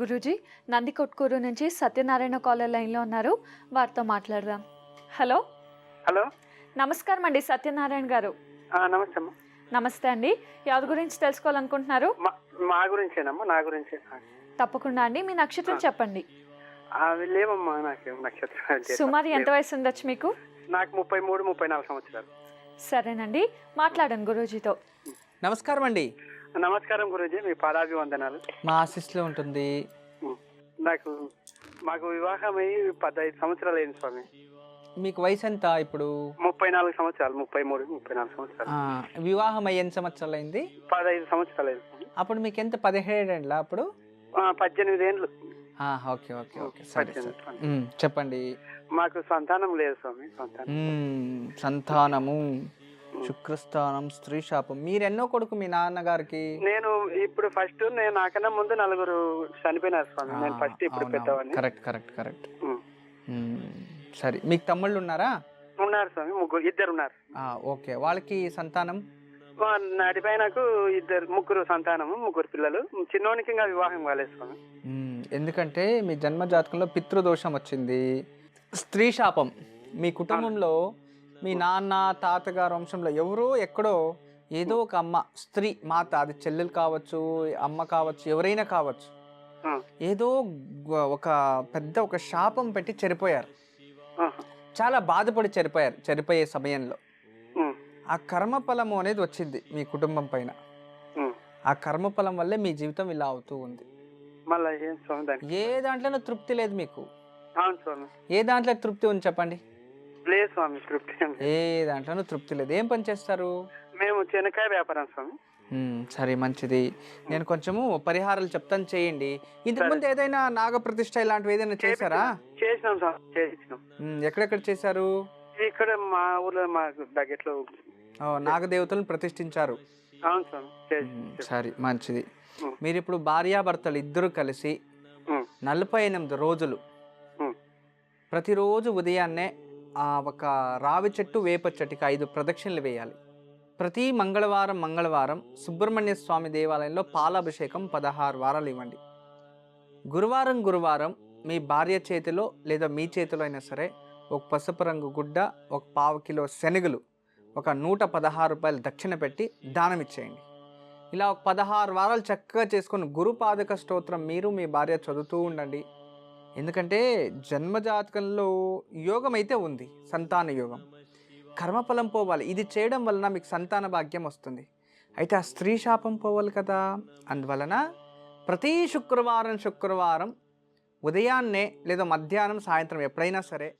గురూజీ, నందికొట్కూరు నుంచి సత్యనారాయణ కాలర్ లైన్లో ఉన్నారు, వారితో మాట్లాడదాం. హలో. హలో, నమస్కారం అండి సత్యనారాయణ గారు. నమస్తే అమ్మా. నమస్తే అండి. ఎవరి గురించి తెలుసుకోవాలనుకుంటున్నారు? మా గురించేనమ్మా, నా గురించే. తప్పకుండా అండి. మీ నక్షత్రం చెప్పండి. అవి లేవమ్మా, నాకేం నక్షత్రం. సుమారు ఎంత వయసు ఉండొచ్చు మీకు? నాకు 33, 34 సంవత్సరాలు. సరేనండి, మాట్లాడండి గురూజీతో. నమస్కారం అండి. నమస్కారం గురూజీ, మీ పాదాభివందనాలు. మా ఆశీస్సులో ఉంటుంది. మాకు వివాహం అయ్యి 15 సంవత్సరాలు అయింది స్వామి. మీకు వయసు ఎంత ఇప్పుడు? 34 సంవత్సరాలు, 33, 34 సంవత్సరాలు. వివాహం అయ్యి ఎన్ని సంవత్సరాలు అయింది? 15 సంవత్సరాలు అయింది స్వామి. అప్పుడు మీకు ఎంత? 17 ఏండ్లా అప్పుడు? 18 ఏండ్లు. ఓకే ఓకే ఓకే, చెప్పండి. మాకు సంతానం లేదు స్వామి. సంతానము, శుక్రస్థానం, స్త్రీ శాపం. మీరెన్నో కొడుకు మీ నాన్నగారికి? నేను ఇప్పుడు ఫస్ట్, నేను నాకన్నా ముందు 4 చనిపోయినారు స్వామి. నేను ఫస్ట్, ఇప్పుడు పెద్దవాడిని. Correct correct correct. సరే, మీకు తమ్ముళ్ళు ఉన్నారా? ఉన్నారు స్వామి, ఇద్దరు ఉన్నారు. ఓకే, వాళ్ళకి సంతానం? నడిపై నాకు 3 సంతానము, 3 పిల్లలు. చిన్నోనికి ఇంకా వివాహం కాలేదు స్వామి. ఎందుకంటే మీ జన్మ జాతకంలో పితృదోషం వచ్చింది, స్త్రీ శాపం. మీ కుటుంబంలో మీ నాన్న తాతగారు వంశంలో ఎవరో ఎక్కడో ఏదో ఒక అమ్మ, స్త్రీ మాత, అది చెల్లెలు కావచ్చు, అమ్మ కావచ్చు, ఎవరైనా కావచ్చు, ఏదో ఒక పెద్ద ఒక శాపం పెట్టి చనిపోయారు. చాలా బాధపడి చనిపోయారు. చనిపోయే సమయంలో ఆ కర్మఫలము అనేది వచ్చింది మీ కుటుంబం పైన. ఆ కర్మఫలం వల్లే మీ జీవితం ఇలా అవుతూ ఉంది. ఏ దాంట్లోనూ తృప్తి లేదు మీకు? ఏ దాంట్లో తృప్తి ఉంది చెప్పండి? లేదు స్వామి, తృప్తి. ఏ దాంట్లోనూ తృప్తి లేదు. ఏం పని చేస్తారు? మేము చెనక్కాయ వ్యాపారం స్వామి. సరే, మంచిది. నేను కొంచెము పరిహారాలు చెప్తాను, చేయండి. ఇంతకుముందు ఏదైనా నాగప్రతిష్ఠ ఇలాంటివి ఏదైనా చేశారా? చేసినాం సార్, చేసినాం. ఎక్కడెక్కడ చేశారు? ఇక్కడ మా ఊర్లో, మా దగ్గరలో నాగదేవతలను ప్రతిష్ఠించారు. అవును స్వామి. సరే, మంచిది. మీరు ఇప్పుడు భార్యాభర్తలు ఇద్దరు కలిసి 48 రోజులు ప్రతిరోజు ఉదయాన్నే ఒక రావి చెట్టు, వేప చెట్టుకి 5 ప్రదక్షిణలు వేయాలి. ప్రతి మంగళవారం సుబ్రహ్మణ్య స్వామి దేవాలయంలో పాలాభిషేకం 16 వారాలు ఇవ్వండి. గురువారం మీ భార్య చేతిలో లేదా మీ చేతిలో అయినా సరే ఒక పసుపు రంగు గుడ్డ, ఒక 1/4 కిలో శనగలు, ఒక 116 రూపాయలు దక్షిణ పెట్టి దానం ఇచ్చేయండి. ఇలా ఒక 16 వారాలు చక్కగా చేసుకొని గురుపాదక స్తోత్రం మీరు మీ భార్య చదువుతూ ఉండండి. ఎందుకంటే జన్మజాతకంలో యోగం అయితే ఉంది, సంతాన యోగం. కర్మఫలం పోవాలి. ఇది చేయడం వలన మీకు సంతాన భాగ్యం వస్తుంది. అయితే ఆ స్త్రీ శాపం పోవాలి కదా. అందువలన ప్రతి శుక్రవారం ఉదయాన్నే లేదా మధ్యాహ్నం, సాయంత్రం ఎప్పుడైనా సరే